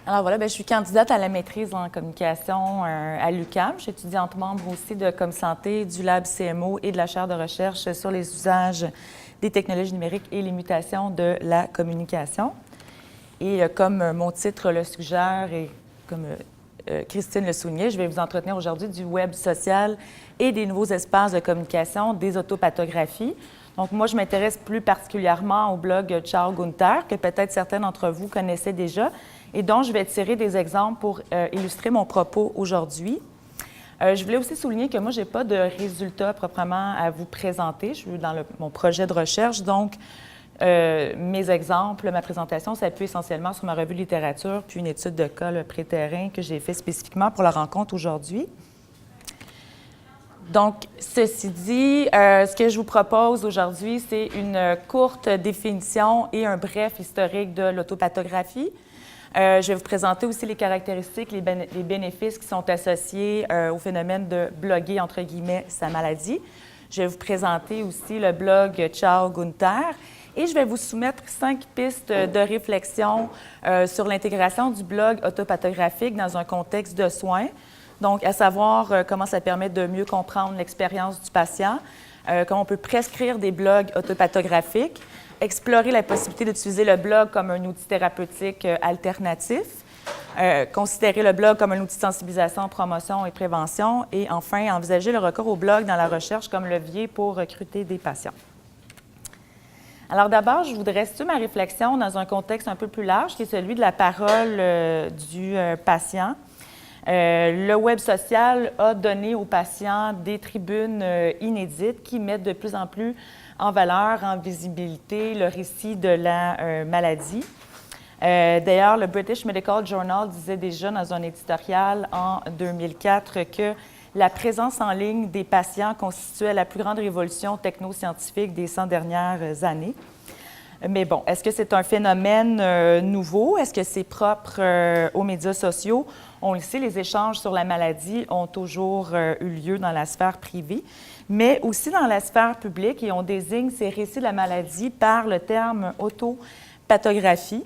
Alors voilà, je suis candidate à la maîtrise en communication à l'UQAM. Je suis étudiante membre aussi de ComSanté, du Lab CMO et de la chaire de recherche sur les usages des technologies numériques et les mutations de la communication. Et comme mon titre le suggère et comme Christine le soulignait, je vais vous entretenir aujourd'hui du web social et des nouveaux espaces de communication, des autopathographies. Donc moi, je m'intéresse plus particulièrement au blog Ciao Gunther, que peut-être certains d'entre vous connaissaient déjà, et dont je vais tirer des exemples pour illustrer mon propos aujourd'hui. Je voulais aussi souligner que moi, je n'ai pas de résultats proprement à vous présenter. Je suis dans mon projet de recherche, donc mes exemples, ma présentation s'appuie essentiellement sur ma revue de littérature, puis une étude de cas pré-terrain que j'ai fait spécifiquement pour la rencontre aujourd'hui. Donc, ceci dit, ce que je vous propose aujourd'hui, c'est une courte définition et un bref historique de l'autopathographie. Je vais vous présenter aussi les caractéristiques, les bénéfices qui sont associés au phénomène de bloguer, entre guillemets, sa maladie. Je vais vous présenter aussi le blog Ciao Gunther et je vais vous soumettre 5 pistes de réflexion sur l'intégration du blog autopathographique dans un contexte de soins. Donc, à savoir comment ça permet de mieux comprendre l'expérience du patient, comment on peut prescrire des blogs autopathographiques, explorer la possibilité d'utiliser le blog comme un outil thérapeutique alternatif, considérer le blog comme un outil de sensibilisation, promotion et prévention, et enfin, envisager le recours au blog dans la recherche comme levier pour recruter des patients. Alors d'abord, je voudrais situer ma réflexion dans un contexte un peu plus large, qui est celui de la parole du patient. Le web social a donné aux patients des tribunes inédites qui mettent de plus en plus en valeur, en visibilité, le récit de la maladie. D'ailleurs, le British Medical Journal disait déjà dans un éditorial en 2004 que la présence en ligne des patients constituait la plus grande révolution technoscientifique des 100 dernières années. Mais bon, est-ce que c'est un phénomène nouveau? Est-ce que c'est propre aux médias sociaux? On le sait, les échanges sur la maladie ont toujours eu lieu dans la sphère privée, mais aussi dans la sphère publique, et on désigne ces récits de la maladie par le terme autopathographie.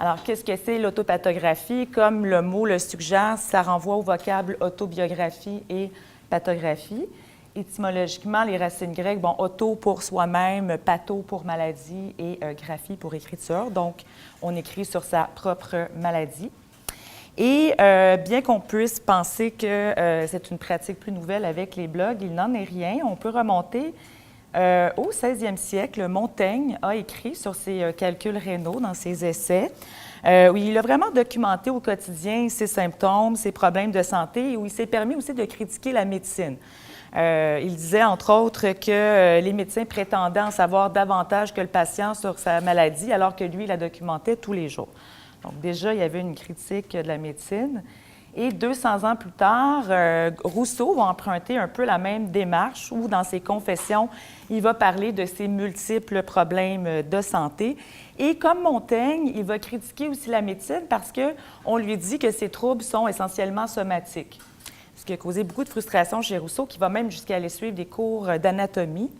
Alors, qu'est-ce que c'est l'autopathographie? Comme le mot le suggère, ça renvoie au vocable autobiographie et pathographie. Étymologiquement, les racines grecques, auto pour soi-même, patho pour maladie et graphie pour écriture. Donc, on écrit sur sa propre maladie. Et bien qu'on puisse penser que c'est une pratique plus nouvelle avec les blogs, il n'en est rien. On peut remonter au 16e siècle. Montaigne a écrit sur ses calculs rénaux dans ses essais, où il a vraiment documenté au quotidien ses symptômes, ses problèmes de santé, et où il s'est permis aussi de critiquer la médecine. Il disait, entre autres, que les médecins prétendaient en savoir davantage que le patient sur sa maladie, alors que lui, il la documentait tous les jours. Donc déjà, il y avait une critique de la médecine. Et 200 ans plus tard, Rousseau va emprunter un peu la même démarche où, dans ses confessions, il va parler de ses multiples problèmes de santé. Et comme Montaigne, il va critiquer aussi la médecine parce qu'on lui dit que ses troubles sont essentiellement somatiques. Ce qui a causé beaucoup de frustration chez Rousseau, qui va même jusqu'à aller suivre des cours d'anatomie.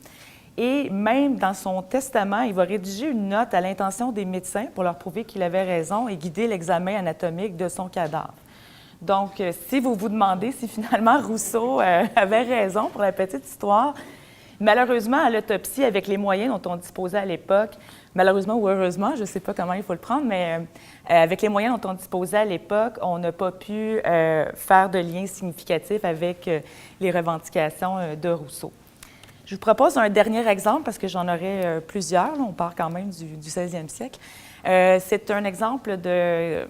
Et même dans son testament, il va rédiger une note à l'intention des médecins pour leur prouver qu'il avait raison et guider l'examen anatomique de son cadavre. Donc, si vous vous demandez si finalement Rousseau avait raison pour la petite histoire, malheureusement, à l'autopsie, avec les moyens dont on disposait à l'époque, malheureusement ou heureusement, je ne sais pas comment il faut le prendre, mais avec les moyens dont on disposait à l'époque, on n'a pas pu faire de lien significatif avec les revendications de Rousseau. Je vous propose un dernier exemple parce que j'en aurais plusieurs. Là, on part quand même du 16e siècle. C'est un exemple de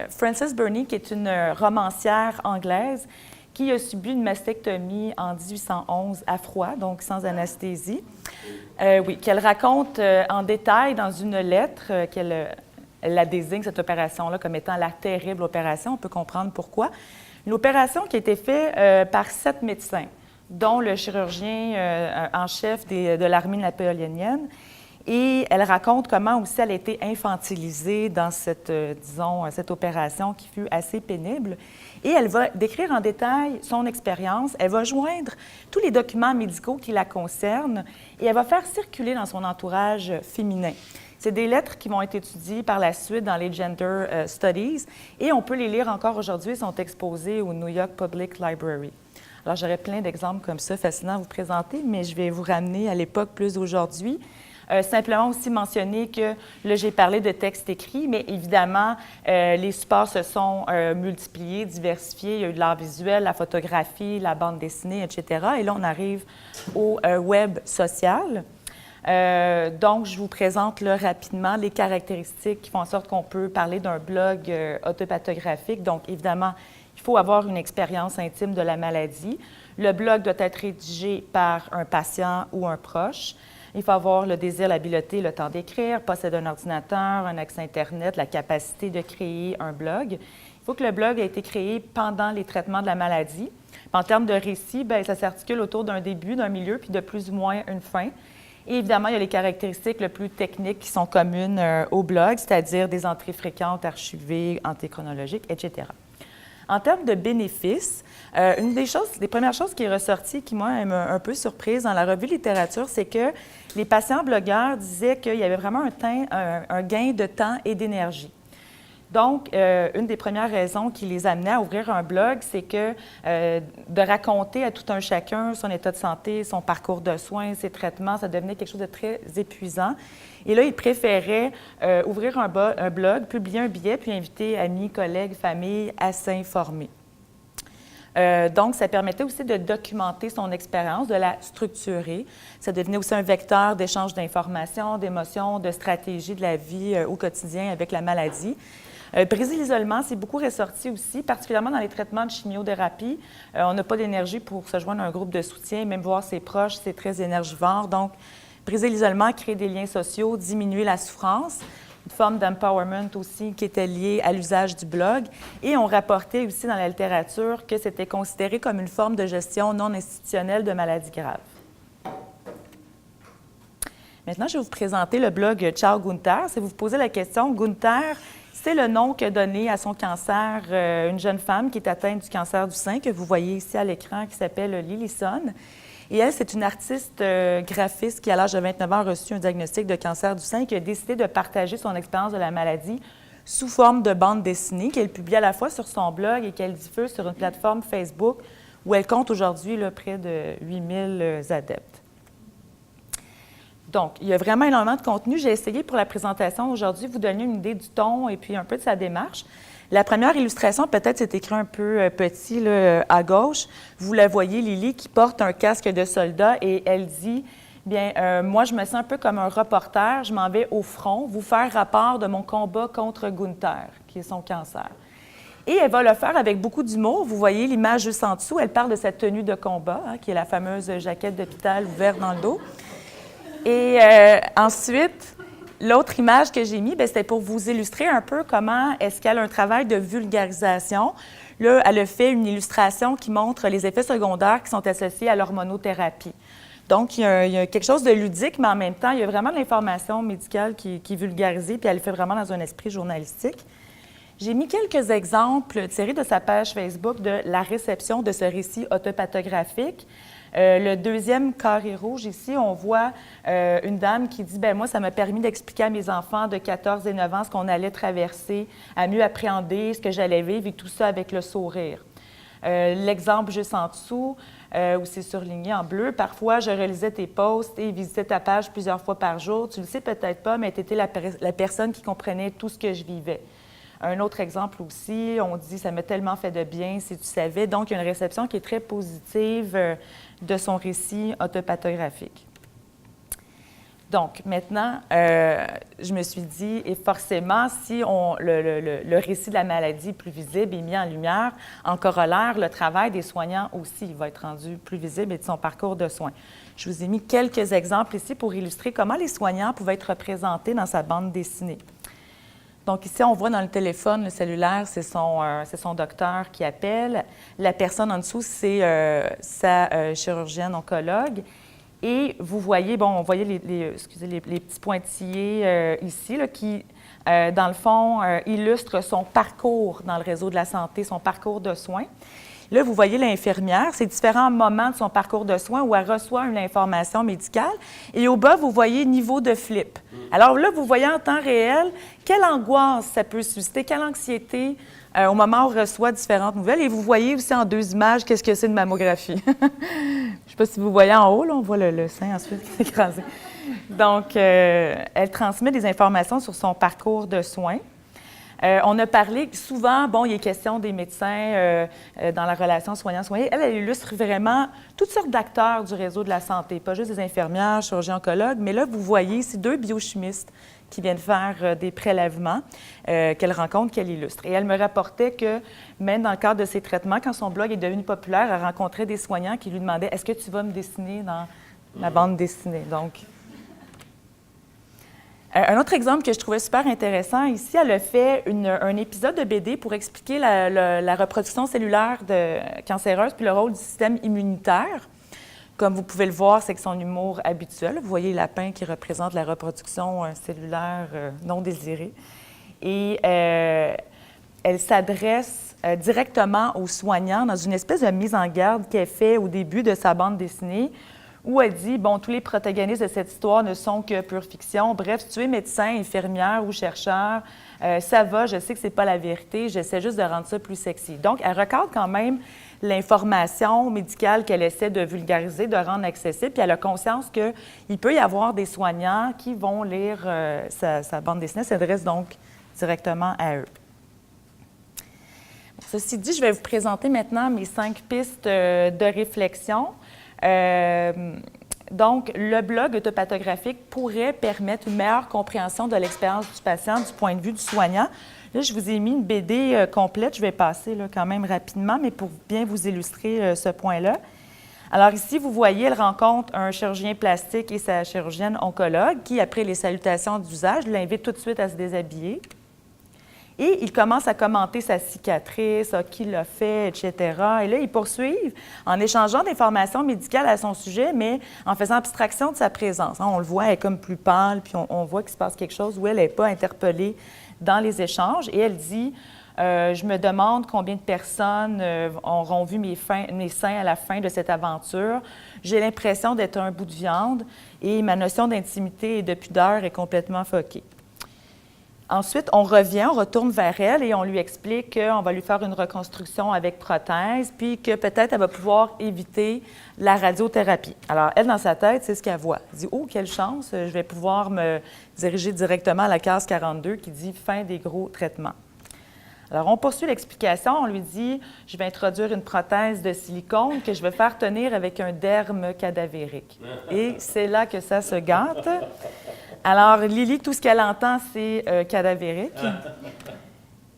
Frances Burney, qui est une romancière anglaise qui a subi une mastectomie en 1811 à froid, donc sans anesthésie. Oui, qu'elle raconte en détail dans une lettre elle la désigne, cette opération-là, comme étant la terrible opération. On peut comprendre pourquoi. Une opération qui a été faite par 7 médecins, dont le chirurgien en chef de l'armée napoléonienne. Et elle raconte comment aussi elle a été infantilisée dans cette, disons, cette opération qui fut assez pénible. Et elle va décrire en détail son expérience. Elle va joindre tous les documents médicaux qui la concernent et elle va faire circuler dans son entourage féminin. C'est des lettres qui vont être étudiées par la suite dans les Gender Studies et on peut les lire encore aujourd'hui, elles sont exposées au New York Public Library. Alors, j'aurais plein d'exemples comme ça fascinants à vous présenter, mais je vais vous ramener à l'époque plus aujourd'hui. Simplement aussi mentionner que, là, j'ai parlé de textes écrits, mais évidemment, les supports se sont multipliés, diversifiés. Il y a eu de l'art visuel, la photographie, la bande dessinée, etc. Et là, on arrive au web social. Donc, je vous présente là, rapidement les caractéristiques qui font en sorte qu'on peut parler d'un blog autopathographique. Donc, évidemment, il faut avoir une expérience intime de la maladie. Le blog doit être rédigé par un patient ou un proche. Il faut avoir le désir, l'habileté, le temps d'écrire, posséder un ordinateur, un accès Internet, la capacité de créer un blog. Il faut que le blog ait été créé pendant les traitements de la maladie. En termes de récit, bien, ça s'articule autour d'un début, d'un milieu, puis de plus ou moins une fin. Et évidemment, il y a les caractéristiques les plus techniques qui sont communes au blog, c'est-à-dire des entrées fréquentes, archivées, antéchronologiques, etc. En termes de bénéfices, une des premières choses qui est ressortie, qui m'a un peu surprise dans la revue littérature, c'est que les patients blogueurs disaient qu'il y avait vraiment un gain de temps et d'énergie. Donc, une des premières raisons qui les amenait à ouvrir un blog, c'est que de raconter à tout un chacun son état de santé, son parcours de soins, ses traitements, ça devenait quelque chose de très épuisant. Et là, ils préféraient ouvrir un blog, publier un billet, puis inviter amis, collègues, famille à s'informer. Donc, ça permettait aussi de documenter son expérience, de la structurer. Ça devenait aussi un vecteur d'échange d'informations, d'émotions, de stratégies de la vie au quotidien avec la maladie. Briser l'isolement, c'est beaucoup ressorti aussi, particulièrement dans les traitements de chimiothérapie. On n'a pas d'énergie pour se joindre à un groupe de soutien, même voir ses proches, c'est très énergivore. Donc, briser l'isolement, créer des liens sociaux, diminuer la souffrance. Une forme d'empowerment aussi qui était liée à l'usage du blog. Et on rapportait aussi dans la littérature que c'était considéré comme une forme de gestion non institutionnelle de maladies graves. Maintenant, je vais vous présenter le blog Ciao Gunther. Si vous vous posez la question, Gunther, c'est le nom qu'a donné à son cancer une jeune femme qui est atteinte du cancer du sein, que vous voyez ici à l'écran, qui s'appelle Lillison. Et elle, c'est une artiste graphiste qui, à l'âge de 29 ans, a reçu un diagnostic de cancer du sein et qui a décidé de partager son expérience de la maladie sous forme de bande dessinée qu'elle publie à la fois sur son blog et qu'elle diffuse sur une plateforme Facebook où elle compte aujourd'hui près de 8000 adeptes. Donc, il y a vraiment énormément de contenu. J'ai essayé pour la présentation aujourd'hui de vous donner une idée du ton et puis un peu de sa démarche. La première illustration, peut-être, c'est écrit un peu petit là, à gauche. Vous la voyez, Lily, qui porte un casque de soldat et elle dit « Bien, moi, je me sens un peu comme un reporter. Je m'en vais au front vous faire rapport de mon combat contre Gunther, qui est son cancer. » Et elle va le faire avec beaucoup d'humour. Vous voyez l'image juste en dessous. Elle parle de sa tenue de combat, qui est la fameuse jaquette d'hôpital ouverte dans le dos. Et ensuite, l'autre image que j'ai mise, c'était pour vous illustrer un peu comment est-ce qu'elle a un travail de vulgarisation. Là, elle a fait une illustration qui montre les effets secondaires qui sont associés à l'hormonothérapie. Donc, il y a quelque chose de ludique, mais en même temps, il y a vraiment de l'information médicale qui est vulgarisée, puis elle le fait vraiment dans un esprit journalistique. J'ai mis quelques exemples tirés de sa page Facebook de la réception de ce récit autopathographique. Le deuxième carré rouge ici, on voit une dame qui dit « Bien, moi, ça m'a permis d'expliquer à mes enfants de 14 et 9 ans ce qu'on allait traverser, à mieux appréhender ce que j'allais vivre et tout ça avec le sourire. » L'exemple juste en dessous, où c'est surligné en bleu, « Parfois, je relisais tes posts et visitais ta page plusieurs fois par jour. Tu le sais peut-être pas, mais tu étais la personne qui comprenait tout ce que je vivais. » Un autre exemple aussi, on dit « Ça m'a tellement fait de bien si tu savais. » Donc, il y a une réception qui est très positive de son récit autopathographique. Donc, maintenant, je me suis dit, et forcément, si le récit de la maladie est plus visible et mis en lumière, en corollaire, le travail des soignants aussi va être rendu plus visible et de son parcours de soins. Je vous ai mis quelques exemples ici pour illustrer comment les soignants pouvaient être représentés dans sa bande dessinée. Donc ici, on voit dans le téléphone, le cellulaire, c'est son docteur qui appelle. La personne en dessous, c'est sa chirurgienne oncologue. Et vous voyez, bon, on voyait les petits pointillés ici là, qui, dans le fond, illustrent son parcours dans le réseau de la santé, son parcours de soins. Là, vous voyez l'infirmière, c'est différents moments de son parcours de soins où elle reçoit une information médicale. Et au bas, vous voyez niveau de flip. Alors là, vous voyez en temps réel quelle angoisse ça peut susciter, quelle anxiété au moment où on reçoit différentes nouvelles. Et vous voyez aussi en 2 images qu'est-ce que c'est une mammographie. Je ne sais pas si vous voyez en haut, là, on voit le sein ensuite écrasé. Donc, elle transmet des informations sur son parcours de soins. On a parlé souvent, bon, il est question des médecins dans la relation soignant-soigné. Elle illustre vraiment toutes sortes d'acteurs du réseau de la santé, pas juste des infirmières, chirurgiens, oncologues, mais là, vous voyez, c'est 2 biochimistes qui viennent faire des prélèvements qu'elle rencontre, qu'elle illustre. Et elle me rapportait que, même dans le cadre de ses traitements, quand son blog est devenu populaire, elle rencontrait des soignants qui lui demandaient « Est-ce que tu vas me dessiner dans ma bande dessinée? » Donc, un autre exemple que je trouvais super intéressant, ici, elle a fait un épisode de BD pour expliquer la reproduction cellulaire cancéreuse puis le rôle du système immunitaire. Comme vous pouvez le voir, c'est que son humour habituel. Vous voyez le lapin qui représente la reproduction cellulaire non désirée. Et elle s'adresse directement aux soignants dans une espèce de mise en garde qu'elle fait au début de sa bande dessinée, où elle dit, bon, tous les protagonistes de cette histoire ne sont que pure fiction. Bref, si tu es médecin, infirmière ou chercheur, ça va, je sais que c'est pas la vérité, j'essaie juste de rendre ça plus sexy. Donc, elle recadre quand même l'information médicale qu'elle essaie de vulgariser, de rendre accessible, puis elle a conscience qu'il peut y avoir des soignants qui vont lire sa bande dessinée, s'adresse donc directement à eux. Ceci dit, je vais vous présenter maintenant mes 5 pistes de réflexion. Donc, le blog autopathographique pourrait permettre une meilleure compréhension de l'expérience du patient du point de vue du soignant. Là, je vous ai mis une BD complète. Je vais passer là, quand même rapidement, mais pour bien vous illustrer ce point-là. Alors ici, vous voyez, elle rencontre un chirurgien plastique et sa chirurgienne oncologue qui, après les salutations d'usage, l'invite tout de suite à se déshabiller. Et ils commencent à commenter sa cicatrice, qui l'a fait, etc. Et là, ils poursuivent en échangeant d'informations médicales à son sujet, mais en faisant abstraction de sa présence. On le voit, elle est comme plus pâle, puis on voit qu'il se passe quelque chose où elle n'est pas interpellée dans les échanges. Et elle dit je me demande combien de personnes auront vu mes seins à la fin de cette aventure. J'ai l'impression d'être un bout de viande et ma notion d'intimité et de pudeur est complètement foquée. » Ensuite, on retourne vers elle et on lui explique qu'on va lui faire une reconstruction avec prothèse, puis que peut-être elle va pouvoir éviter la radiothérapie. Alors, elle, dans sa tête, c'est ce qu'elle voit. Elle dit « Oh, quelle chance, je vais pouvoir me diriger directement à la case 42 qui dit « Fin des gros traitements ». Alors, on poursuit l'explication. On lui dit « Je vais introduire une prothèse de silicone que je vais faire tenir avec un derme cadavérique. » Et c'est là que ça se gâte. Alors, Lily, tout ce qu'elle entend, c'est cadavérique.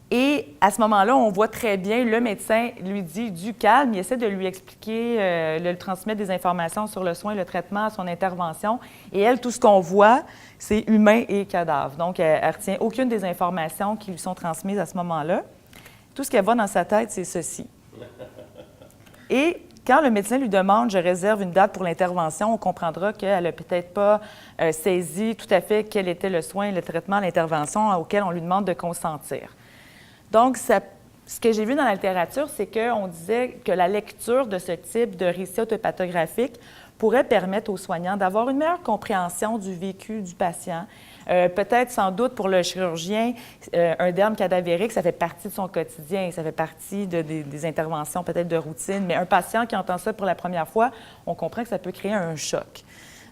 Et à ce moment-là, on voit très bien, le médecin lui dit du calme, il essaie de lui expliquer, de lui transmettre des informations sur le soin, le traitement, son intervention. Et elle, tout ce qu'on voit, c'est humain et cadavre. Donc, elle ne retient aucune des informations qui lui sont transmises à ce moment-là. Tout ce qu'elle voit dans sa tête, c'est ceci. Et quand le médecin lui demande « je réserve une date pour l'intervention », on comprendra qu'elle n'a peut-être pas saisi tout à fait quel était le soin, le traitement, l'intervention auquel on lui demande de consentir. Donc, ce que j'ai vu dans la littérature, c'est qu'on disait que la lecture de ce type de récit autopathographique pourrait permettre aux soignants d'avoir une meilleure compréhension du vécu du patient. Peut-être, sans doute, pour le chirurgien, un derme cadavérique, ça fait partie de son quotidien, ça fait partie des interventions peut-être de routine, mais un patient qui entend ça pour la première fois, on comprend que ça peut créer un choc.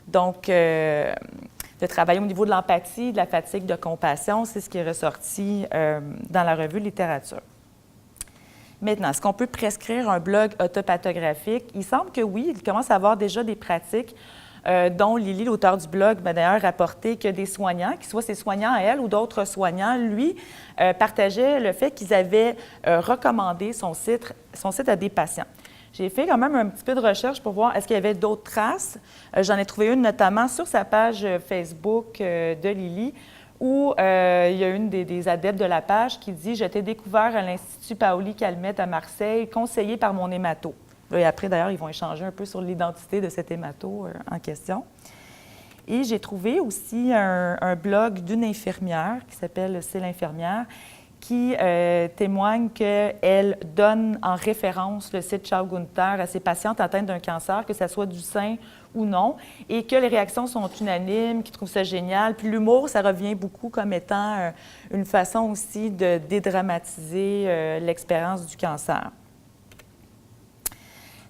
Donc, de travailler au niveau de l'empathie, de la fatigue de compassion, c'est ce qui est ressorti dans la revue Littérature. Maintenant, est-ce qu'on peut prescrire un blog autopathographique? Il semble que oui, il commence à avoir déjà des pratiques dont Lily, l'auteur du blog, m'a d'ailleurs rapporté que des soignants, qu'ils soient ses soignants à elle ou d'autres soignants, lui, partageaient le fait qu'ils avaient recommandé son site à des patients. J'ai fait quand même un petit peu de recherche pour voir est-ce qu'il y avait d'autres traces. J'en ai trouvé une notamment sur sa page Facebook de Lily, où il y a une des adeptes de la page qui dit « Je t'ai découvert à l'Institut Paoli-Calmette à Marseille, conseillé par mon hémato. » Et après, d'ailleurs, ils vont échanger un peu sur l'identité de cet hémato en question. Et j'ai trouvé aussi un blog d'une infirmière qui s'appelle C'est l'infirmière, qui témoigne qu'elle donne en référence le site Charles Gunther à ses patientes atteintes d'un cancer, que ce soit du sein ou non, et que les réactions sont unanimes, qu'ils trouvent ça génial. Puis l'humour, ça revient beaucoup comme étant une façon aussi de dédramatiser l'expérience du cancer.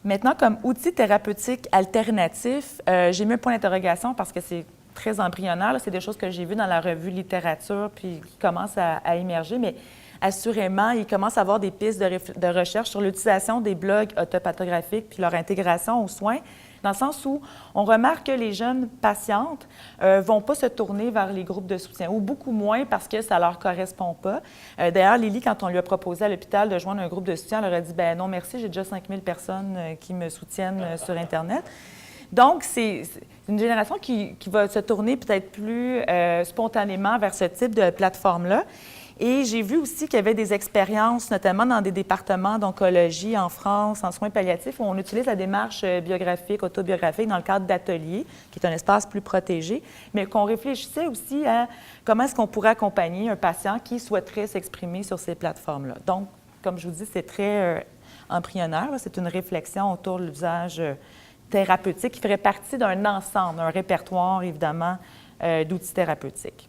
Maintenant, comme outil thérapeutique alternatif, j'ai mis un point d'interrogation parce que c'est très embryonnaire. C'est des choses que j'ai vues dans la revue littérature puis qui commencent à émerger, mais assurément, il commence à avoir des pistes de recherche sur l'utilisation des blogs autopathographiques puis leur intégration aux soins, dans le sens où on remarque que les jeunes patientes ne vont pas se tourner vers les groupes de soutien, ou beaucoup moins parce que ça ne leur correspond pas. D'ailleurs, Lily, quand on lui a proposé à l'hôpital de joindre un groupe de soutien, elle leur a dit « Bien non, merci, j'ai déjà 5000 personnes qui me soutiennent sur Internet ». Donc, c'est une génération qui va se tourner peut-être plus spontanément vers ce type de plateforme-là. Et j'ai vu aussi qu'il y avait des expériences, notamment dans des départements d'oncologie en France, en soins palliatifs, où on utilise la démarche biographique, autobiographique dans le cadre d'ateliers, qui est un espace plus protégé, mais qu'on réfléchissait aussi à comment est-ce qu'on pourrait accompagner un patient qui souhaiterait s'exprimer sur ces plateformes-là. Donc, comme je vous dis, c'est très embryonnaire. C'est une réflexion autour de l'usage thérapeutique qui ferait partie d'un ensemble, d'un répertoire, évidemment, d'outils thérapeutiques.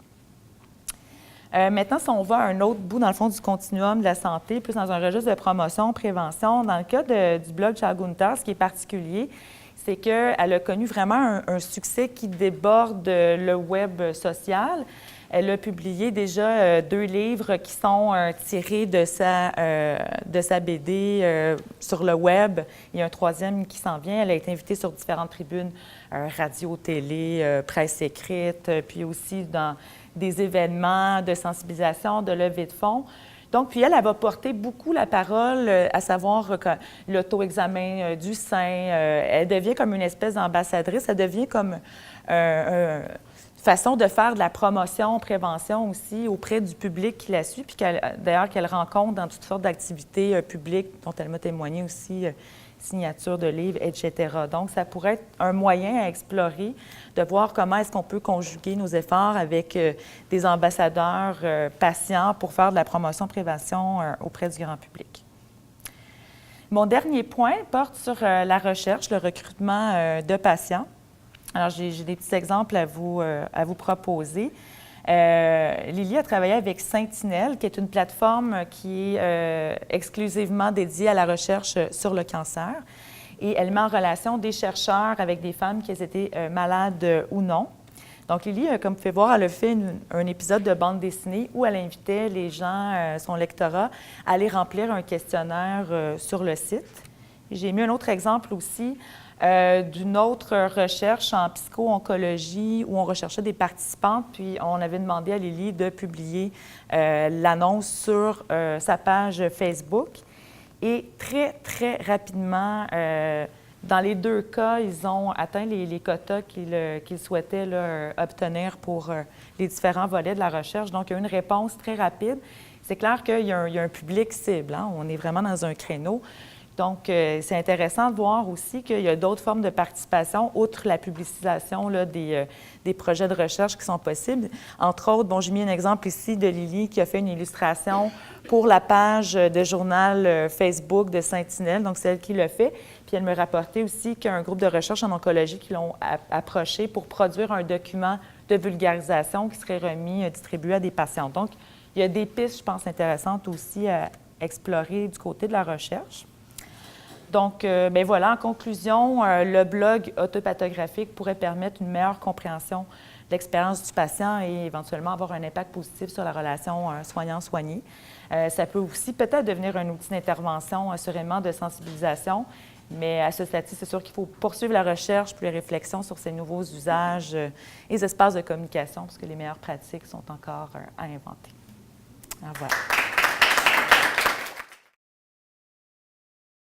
Maintenant, si on va à un autre bout, dans le fond, du continuum de la santé, plus dans un registre de promotion, prévention, dans le cas du blog Charles Gunther, ce qui est particulier, c'est qu'elle a connu vraiment un succès qui déborde le web social. Elle a publié déjà 2 livres qui sont tirés de sa BD sur le web. Il y a un 3e qui s'en vient. Elle a été invitée sur différentes tribunes, radio, télé, presse écrite, puis aussi dans des événements de sensibilisation, de levée de fonds. Donc, puis elle va porter beaucoup la parole, à savoir l'auto-examen du sein. Elle devient comme une espèce d'ambassadrice. Elle devient comme façon de faire de la promotion, prévention aussi auprès du public qui la suit, puis d'ailleurs qu'elle rencontre dans toutes sortes d'activités publiques dont elle m'a témoigné aussi, signature de livres, etc. Donc, ça pourrait être un moyen à explorer, de voir comment est-ce qu'on peut conjuguer nos efforts avec des ambassadeurs patients pour faire de la promotion-prévention auprès du grand public. Mon dernier point porte sur la recherche, le recrutement de patients. Alors, j'ai des petits exemples à vous proposer. Lily a travaillé avec Sentinelle, qui est une plateforme qui est exclusivement dédiée à la recherche sur le cancer. Et elle met en relation des chercheurs avec des femmes qui étaient malades ou non. Donc, Lily, comme vous pouvez voir, elle a fait un épisode de bande dessinée où elle invitait les gens, son lectorat, à aller remplir un questionnaire sur le site. J'ai mis un autre exemple aussi d'une autre recherche en psycho-oncologie où on recherchait des participantes, puis on avait demandé à Lily de publier l'annonce sur sa page Facebook. Et très, très rapidement, dans les 2 cas, ils ont atteint les quotas qu'ils souhaitaient obtenir pour les différents volets de la recherche. Donc, il y a eu une réponse très rapide. C'est clair qu'il y a un public cible, hein? On est vraiment dans un créneau. Donc, c'est intéressant de voir aussi qu'il y a d'autres formes de participation, outre la publicisation là, des projets de recherche qui sont possibles. Entre autres, bon, j'ai mis un exemple ici de Lily qui a fait une illustration pour la page de journal Facebook de Sentinelle, donc c'est elle qui l'a fait. Puis elle me rapportait aussi qu'il y a un groupe de recherche en oncologie qui l'ont approché pour produire un document de vulgarisation qui serait remis, distribué à des patients. Donc, il y a des pistes, je pense, intéressantes aussi à explorer du côté de la recherche. Donc, bien voilà, en conclusion, le blog autopathographique pourrait permettre une meilleure compréhension de l'expérience du patient et éventuellement avoir un impact positif sur la relation soignant-soigné. Ça peut aussi peut-être devenir un outil d'intervention, assurément de sensibilisation, mais à ce stade-ci, c'est sûr qu'il faut poursuivre la recherche puis les réflexions sur ces nouveaux usages et les espaces de communication, parce que les meilleures pratiques sont encore à inventer. Alors, voilà.